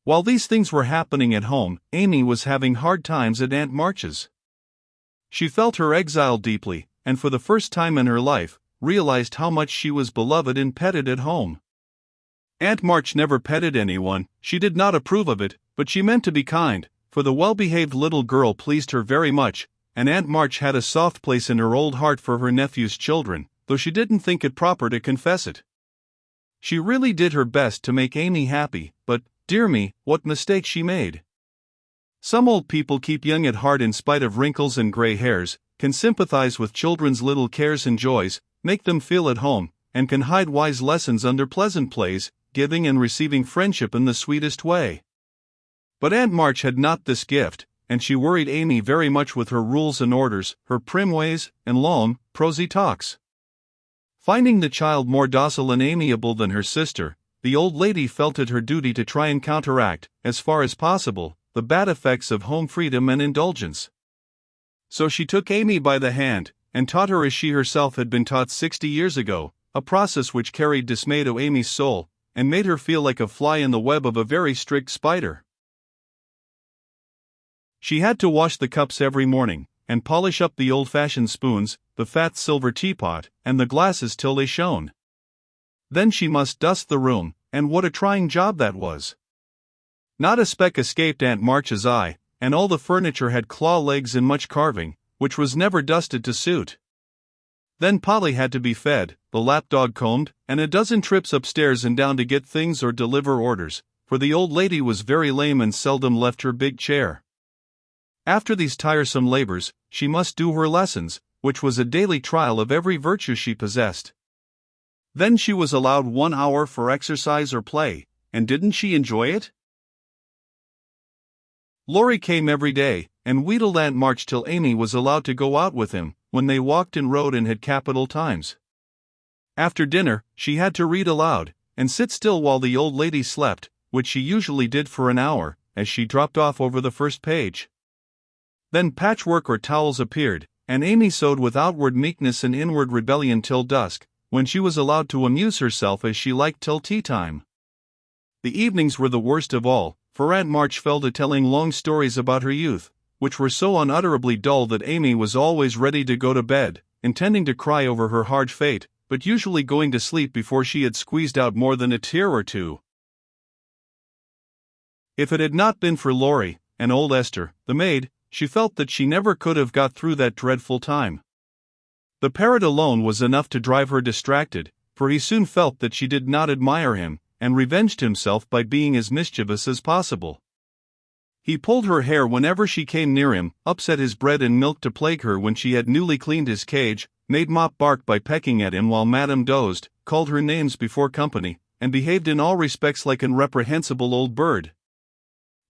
While these things were happening at home, Amy was having hard times at Aunt March's. She felt her exile deeply, and for the first time in her life, realized how much she was beloved and petted at home. Aunt March never petted anyone. She did not approve of it, but she meant to be kind, for the well-behaved little girl pleased her very much, and Aunt March had a soft place in her old heart for her nephew's children, though she didn't think it proper to confess it. She really did her best to make Amy happy, but, dear me, what mistakes she made. Some old people keep young at heart in spite of wrinkles and gray hairs, can sympathize with children's little cares and joys, make them feel at home, and can hide wise lessons under pleasant plays, giving and receiving friendship in the sweetest way. But Aunt March had not this gift, and she worried Amy very much with her rules and orders, her prim ways, and long, prosy talks. Finding the child more docile and amiable than her sister, the old lady felt it her duty to try and counteract, as far as possible, the bad effects of home freedom and indulgence. So she took Amy by the hand, and taught her as she herself had been taught 60 years ago, a process which carried dismay to Amy's soul, and made her feel like a fly in the web of a very strict spider. She had to wash the cups every morning, and polish up the old-fashioned spoons, the fat silver teapot, and the glasses till they shone. Then she must dust the room, and what a trying job that was. Not a speck escaped Aunt March's eye, and all the furniture had claw legs and much carving, which was never dusted to suit. Then Polly had to be fed, the lapdog combed, and a dozen trips upstairs and down to get things or deliver orders, for the old lady was very lame and seldom left her big chair. After these tiresome labors, she must do her lessons, which was a daily trial of every virtue she possessed. Then she was allowed 1 hour for exercise or play, and didn't she enjoy it? Laurie came every day, and wheedled Aunt March till Amy was allowed to go out with him, when they walked and rode and had capital times. After dinner, she had to read aloud, and sit still while the old lady slept, which she usually did for an hour, as she dropped off over the first page. Then patchwork or towels appeared, and Amy sewed with outward meekness and inward rebellion till dusk, when she was allowed to amuse herself as she liked till tea time. The evenings were the worst of all, for Aunt March fell to telling long stories about her youth, which were so unutterably dull that Amy was always ready to go to bed, intending to cry over her hard fate, but usually going to sleep before she had squeezed out more than a tear or two. If it had not been for Laurie, and old Esther, the maid, she felt that she never could have got through that dreadful time. The parrot alone was enough to drive her distracted, for he soon felt that she did not admire him, and revenged himself by being as mischievous as possible. He pulled her hair whenever she came near him, upset his bread and milk to plague her when she had newly cleaned his cage, made Mop bark by pecking at him while Madame dozed, called her names before company, and behaved in all respects like an reprehensible old bird.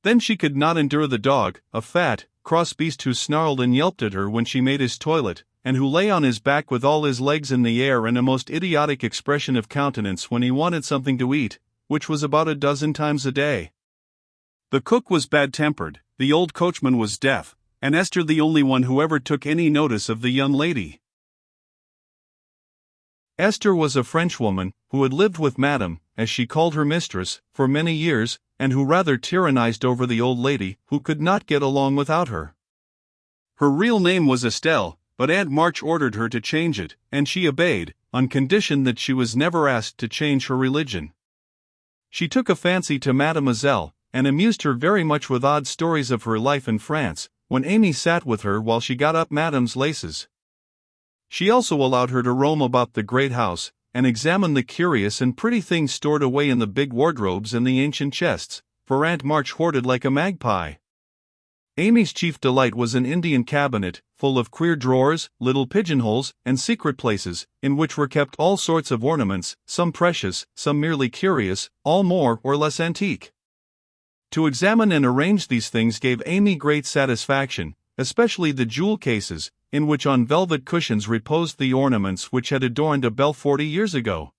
Then she could not endure the dog, a fat, cross beast who snarled and yelped at her when she made his toilet, and who lay on his back with all his legs in the air and a most idiotic expression of countenance when he wanted something to eat, which was about a dozen times a day. The cook was bad-tempered, the old coachman was deaf, and Esther the only one who ever took any notice of the young lady. Esther was a Frenchwoman, who had lived with Madame, as she called her mistress, for many years, and who rather tyrannized over the old lady, who could not get along without her. Her real name was Estelle, but Aunt March ordered her to change it, and she obeyed, on condition that she was never asked to change her religion. She took a fancy to Mademoiselle, and amused her very much with odd stories of her life in France, when Amy sat with her while she got up Madame's laces. She also allowed her to roam about the great house, and examine the curious and pretty things stored away in the big wardrobes and the ancient chests, for Aunt March hoarded like a magpie. Amy's chief delight was an Indian cabinet, full of queer drawers, little pigeonholes, and secret places, in which were kept all sorts of ornaments, some precious, some merely curious, all more or less antique. To examine and arrange these things gave Amy great satisfaction, especially the jewel cases, in which on velvet cushions reposed the ornaments which had adorned a belle 40 years ago.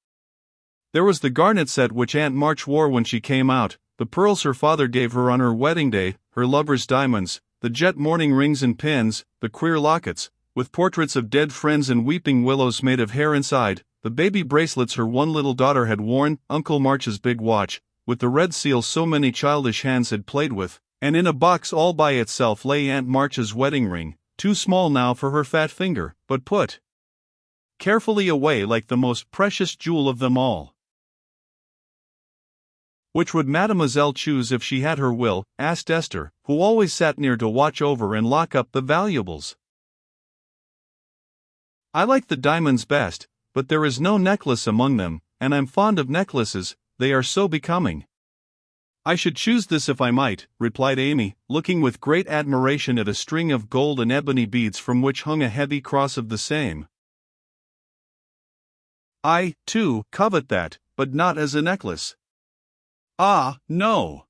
There was the garnet set which Aunt March wore when she came out, the pearls her father gave her on her wedding day, her lover's diamonds, the jet mourning rings and pins, the queer lockets, with portraits of dead friends and weeping willows made of hair inside, the baby bracelets her one little daughter had worn, Uncle March's big watch, with the red seal so many childish hands had played with, and in a box all by itself lay Aunt March's wedding ring, too small now for her fat finger, but put carefully away like the most precious jewel of them all. "Which would Mademoiselle choose if she had her will?" asked Esther, who always sat near to watch over and lock up the valuables. "I like the diamonds best, but there is no necklace among them, and I'm fond of necklaces, they are so becoming." "I should choose this if I might," replied Amy, looking with great admiration at a string of gold and ebony beads from which hung a heavy cross of the same. "I, too, covet that, but not as a necklace." "Ah, no.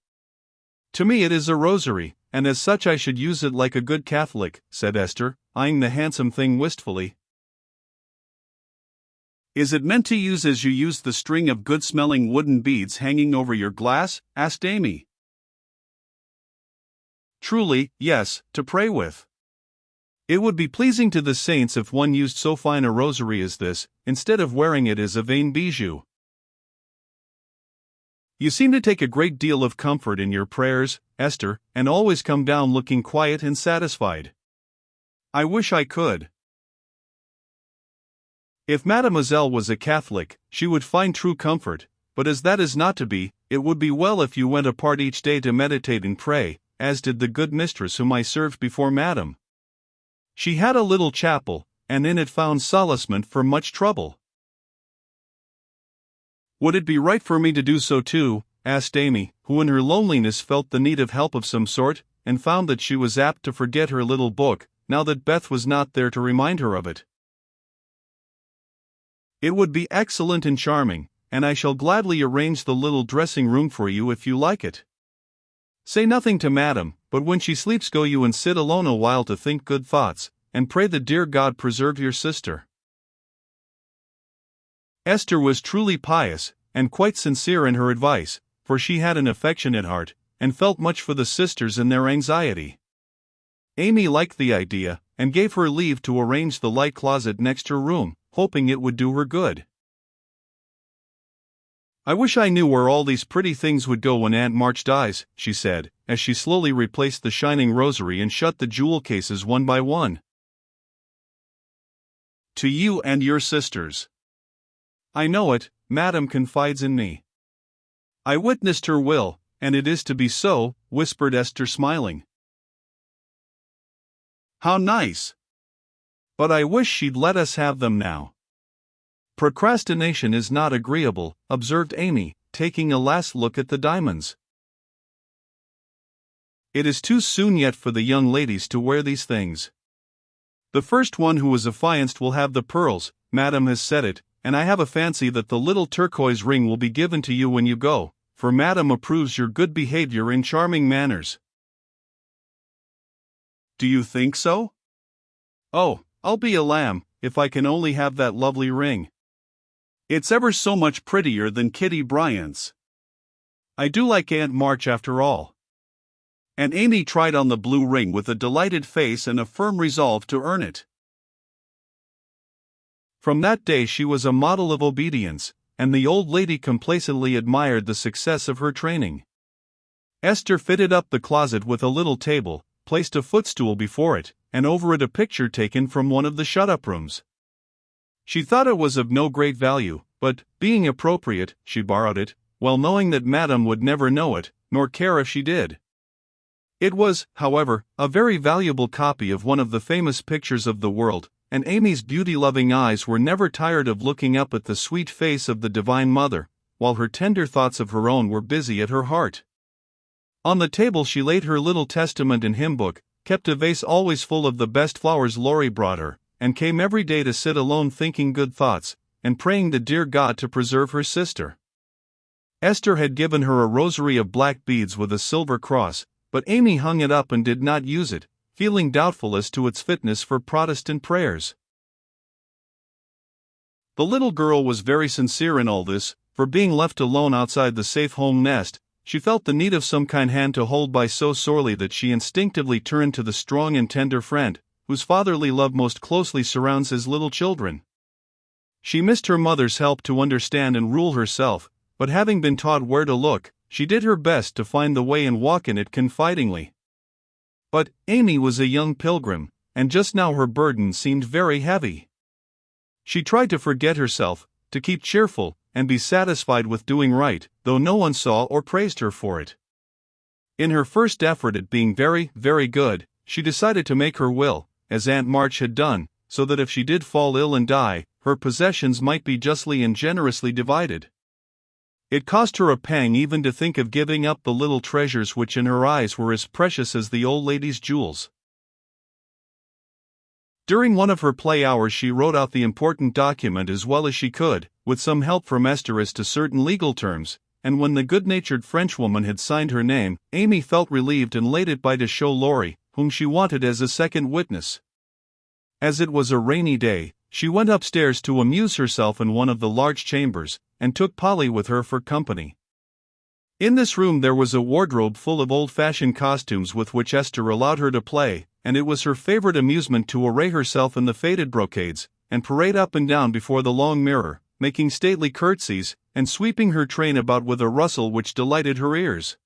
To me it is a rosary, and as such I should use it like a good Catholic," said Esther, eyeing the handsome thing wistfully. "Is it meant to use as you use the string of good-smelling wooden beads hanging over your glass?" asked Amy. "Truly, yes, to pray with. It would be pleasing to the saints if one used so fine a rosary as this, instead of wearing it as a vain bijou." "You seem to take a great deal of comfort in your prayers, Esther, and always come down looking quiet and satisfied." "I wish I could." "If Mademoiselle was a Catholic, she would find true comfort, but as that is not to be, it would be well if you went apart each day to meditate and pray, as did the good mistress whom I served before Madame. She had a little chapel, and in it found solacement for much trouble." "Would it be right for me to do so too?" asked Amy, who in her loneliness felt the need of help of some sort, and found that she was apt to forget her little book, now that Beth was not there to remind her of it. "It would be excellent and charming, and I shall gladly arrange the little dressing room for you if you like it. Say nothing to Madame, but when she sleeps go you and sit alone a while to think good thoughts, and pray the dear God preserve your sister." Esther was truly pious, and quite sincere in her advice, for she had an affectionate heart, and felt much for the sisters and their anxiety. Amy liked the idea, and gave her leave to arrange the light closet next her room, hoping it would do her good. "I wish I knew where all these pretty things would go when Aunt March dies," she said, as she slowly replaced the shining rosary and shut the jewel cases one by one. "To you and your sisters." "I know it, Madame confides in me. I witnessed her will, and it is to be so," whispered Esther smiling. "How nice! But I wish she'd let us have them now." "Procrastination is not agreeable," observed Amy, taking a last look at the diamonds. "It is too soon yet for the young ladies to wear these things. The first one who is affianced will have the pearls, Madame has said it, and I have a fancy that the little turquoise ring will be given to you when you go, for Madame approves your good behavior and charming manners." "Do you think so? Oh, I'll be a lamb, if I can only have that lovely ring. It's ever so much prettier than Kitty Bryant's. I do like Aunt March after all." And Amy tried on the blue ring with a delighted face and a firm resolve to earn it. From that day she was a model of obedience, and the old lady complacently admired the success of her training. Esther fitted up the closet with a little table, placed a footstool before it, and over it a picture taken from one of the shut-up rooms. She thought it was of no great value, but, being appropriate, she borrowed it, well knowing that Madame would never know it, nor care if she did. It was, however, a very valuable copy of one of the famous pictures of the world, and Amy's beauty-loving eyes were never tired of looking up at the sweet face of the Divine Mother, while her tender thoughts of her own were busy at her heart. On the table she laid her little testament and hymn book, kept a vase always full of the best flowers Laurie brought her, and came every day to sit alone thinking good thoughts, and praying the dear God to preserve her sister. Esther had given her a rosary of black beads with a silver cross, but Amy hung it up and did not use it, feeling doubtful as to its fitness for Protestant prayers. The little girl was very sincere in all this, for being left alone outside the safe home nest, she felt the need of some kind hand to hold by so sorely that she instinctively turned to the strong and tender friend, whose fatherly love most closely surrounds his little children. She missed her mother's help to understand and rule herself, but having been taught where to look, she did her best to find the way and walk in it confidingly. But Amy was a young pilgrim, and just now her burden seemed very heavy. She tried to forget herself, to keep cheerful, and be satisfied with doing right, though no one saw or praised her for it. In her first effort at being very, very good, she decided to make her will, as Aunt March had done, so that if she did fall ill and die, her possessions might be justly and generously divided. It cost her a pang even to think of giving up the little treasures which in her eyes were as precious as the old lady's jewels. During one of her play hours she wrote out the important document as well as she could, with some help from Esther as to certain legal terms, and when the good-natured Frenchwoman had signed her name, Amy felt relieved and laid it by to show Laurie, whom she wanted as a second witness. As it was a rainy day, she went upstairs to amuse herself in one of the large chambers, and took Polly with her for company. In this room there was a wardrobe full of old-fashioned costumes with which Esther allowed her to play, and it was her favorite amusement to array herself in the faded brocades, and parade up and down before the long mirror, making stately curtsies, and sweeping her train about with a rustle which delighted her ears.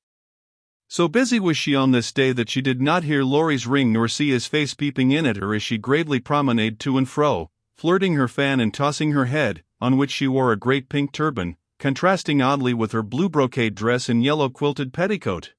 So busy was she on this day that she did not hear Laurie's ring nor see his face peeping in at her as she gravely promenaded to and fro, flirting her fan and tossing her head, on which she wore a great pink turban, contrasting oddly with her blue brocade dress and yellow quilted petticoat.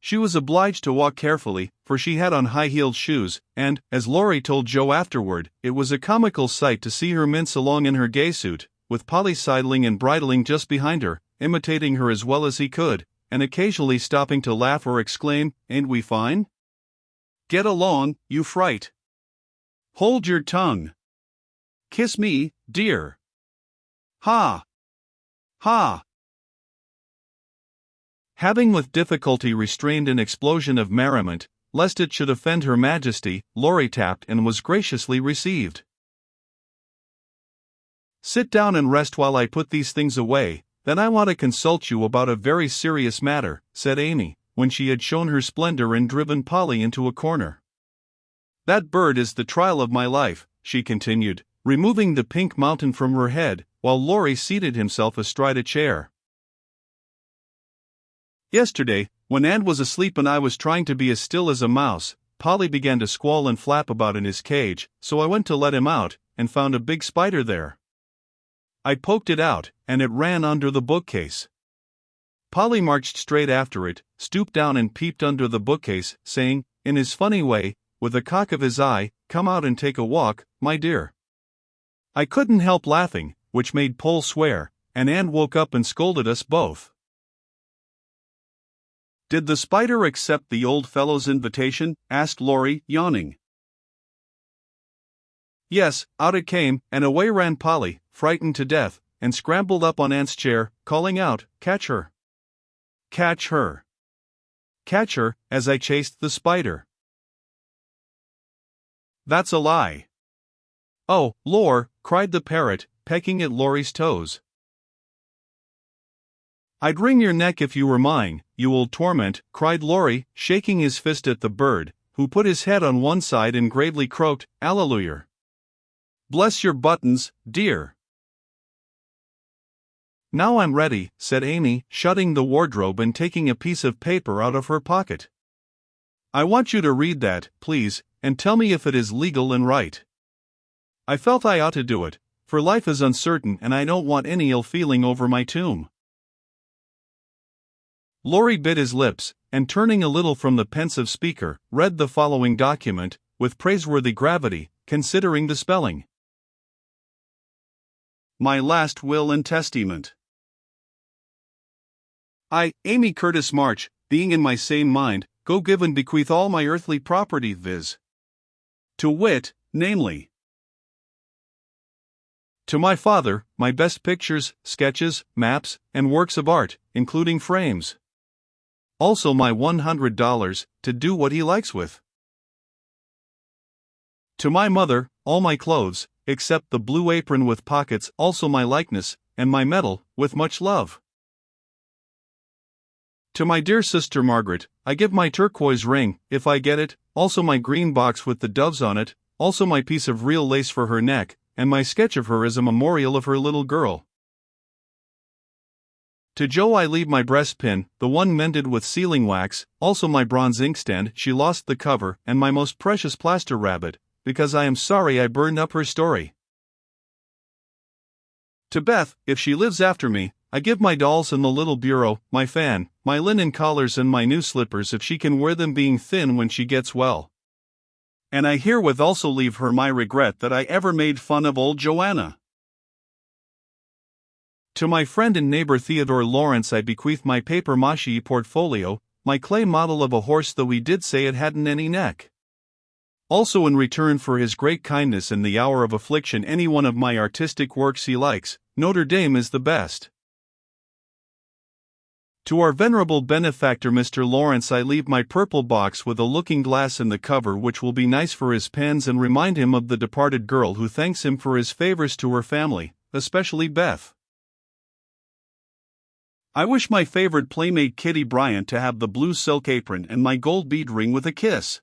She was obliged to walk carefully, for she had on high-heeled shoes, and, as Laurie told Joe afterward, it was a comical sight to see her mince along in her gay suit, with Polly sidling and bridling just behind her, imitating her as well as he could, and occasionally stopping to laugh or exclaim, "Ain't we fine? Get along, you fright! Hold your tongue! Kiss me, dear! Ha! Ha!" Having with difficulty restrained an explosion of merriment, lest it should offend Her Majesty, Laurie tapped and was graciously received. "Sit down and rest while I put these things away, then I want to consult you about a very serious matter," said Amy, when she had shown her splendor and driven Polly into a corner. "That bird is the trial of my life," she continued, removing the pink mountain from her head, while Laurie seated himself astride a chair. "Yesterday, when Aunt was asleep and I was trying to be as still as a mouse, Polly began to squall and flap about in his cage, so I went to let him out, and found a big spider there. I poked it out, and it ran under the bookcase. Polly marched straight after it, stooped down and peeped under the bookcase, saying, in his funny way, with a cock of his eye, 'Come out and take a walk, my dear.' I couldn't help laughing, which made Pole swear, and Aunt woke up and scolded us both." "Did the spider accept the old fellow's invitation?" asked Laurie, yawning. "Yes, out it came, and away ran Polly, frightened to death, and scrambled up on Aunt's chair, calling out, 'Catch her! Catch her! Catch her!' as I chased the spider." "That's a lie." "Oh, Lor!" cried the parrot, pecking at Laurie's toes. "I'd wring your neck if you were mine, you old torment," cried Laurie, shaking his fist at the bird, who put his head on one side and gravely croaked, "Alleluia! Bless your buttons, dear." "Now I'm ready," said Amy, shutting the wardrobe and taking a piece of paper out of her pocket. "I want you to read that, please, and tell me if it is legal and right. I felt I ought to do it, for life is uncertain and I don't want any ill feeling over my tomb." Laurie bit his lips, and turning a little from the pensive speaker, read the following document, with praiseworthy gravity, considering the spelling. "My last will and testament. I, Amy Curtis March, being in my sane mind, go give and bequeath all my earthly property, viz. To wit, namely, to my father, my best pictures, sketches, maps, and works of art, including frames. Also my $100, to do what he likes with. To my mother, all my clothes, except the blue apron with pockets, also my likeness, and my medal, with much love. To my dear sister Margaret, I give my turquoise ring, if I get it, also my green box with the doves on it, also my piece of real lace for her neck, and my sketch of her as a memorial of her little girl. To Joe I leave my breastpin, the one mended with sealing wax, also my bronze inkstand, she lost the cover, and my most precious plaster rabbit, because I am sorry I burned up her story. To Beth, if she lives after me, I give my dolls and the little bureau, my fan, my linen collars and my new slippers if she can wear them being thin when she gets well. And I herewith also leave her my regret that I ever made fun of old Joanna. To my friend and neighbor Theodore Lawrence I bequeath my papier-mâché portfolio, my clay model of a horse though he did say it hadn't any neck. Also in return for his great kindness in the hour of affliction any one of my artistic works he likes, Notre Dame is the best. To our venerable benefactor Mr. Lawrence I leave my purple box with a looking glass in the cover which will be nice for his pens and remind him of the departed girl who thanks him for his favors to her family, especially Beth. I wish my favorite playmate Kitty Bryant to have the blue silk apron and my gold bead ring with a kiss.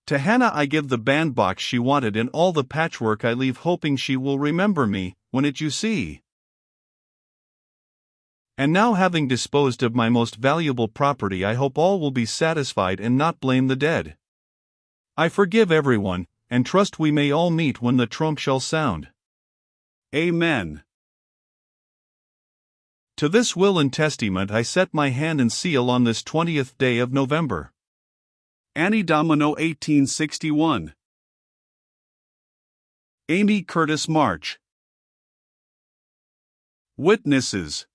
To Hannah I give the bandbox she wanted and all the patchwork I leave hoping she will remember me, when it you see. And now having disposed of my most valuable property I hope all will be satisfied and not blame the dead. I forgive everyone, and trust we may all meet when the trump shall sound. Amen. To this will and testament I set my hand and seal on this 20th day of November. Annie Domino 1861. Amy Curtis March. Witnesses: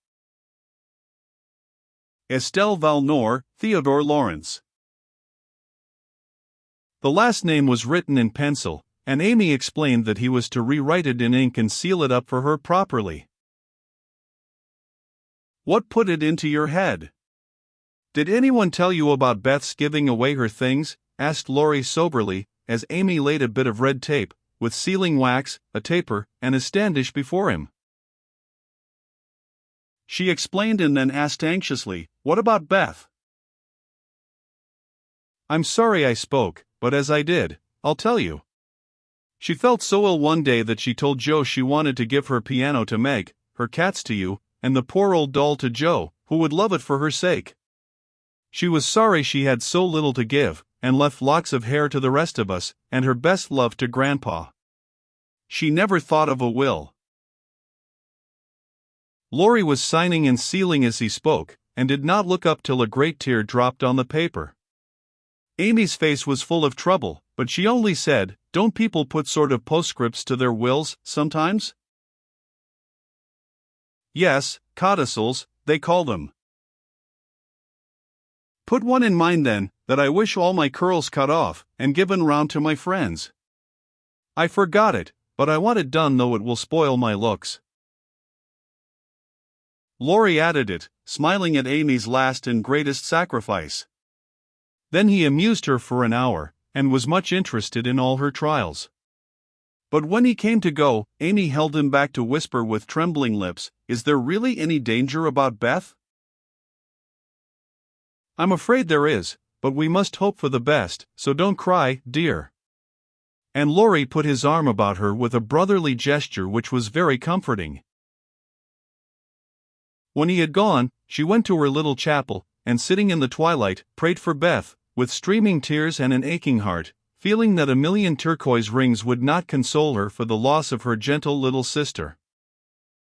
Estelle Valnor, Theodore Lawrence. The last name was written in pencil, and Amy explained that he was to rewrite it in ink and seal it up for her properly. What put it into your head? Did anyone tell you about Beth's giving away her things? Asked Laurie soberly, as Amy laid a bit of red tape, with sealing wax, a taper, and a standish before him. She explained and then asked anxiously, "What about Beth?" I'm sorry I spoke, but as I did, I'll tell you. She felt so ill one day that she told Joe she wanted to give her piano to Meg, her cats to you, and the poor old doll to Joe, who would love it for her sake. She was sorry she had so little to give, and left locks of hair to the rest of us, and her best love to Grandpa. She never thought of a will. Laurie was signing and sealing as he spoke, and did not look up till a great tear dropped on the paper. Amy's face was full of trouble, but she only said, "Don't people put sort of postscripts to their wills, sometimes?" Yes, codicils, they call them. Put one in mine then, that I wish all my curls cut off, and given round to my friends. I forgot it, but I want it done though it will spoil my looks. Laurie added it, smiling at Amy's last and greatest sacrifice. Then he amused her for an hour, and was much interested in all her trials. But when he came to go, Amy held him back to whisper with trembling lips, "Is there really any danger about Beth?" "I'm afraid there is, but we must hope for the best, so don't cry, dear." And Laurie put his arm about her with a brotherly gesture which was very comforting. When he had gone, she went to her little chapel, and sitting in the twilight, prayed for Beth, with streaming tears and an aching heart, feeling that a million turquoise rings would not console her for the loss of her gentle little sister.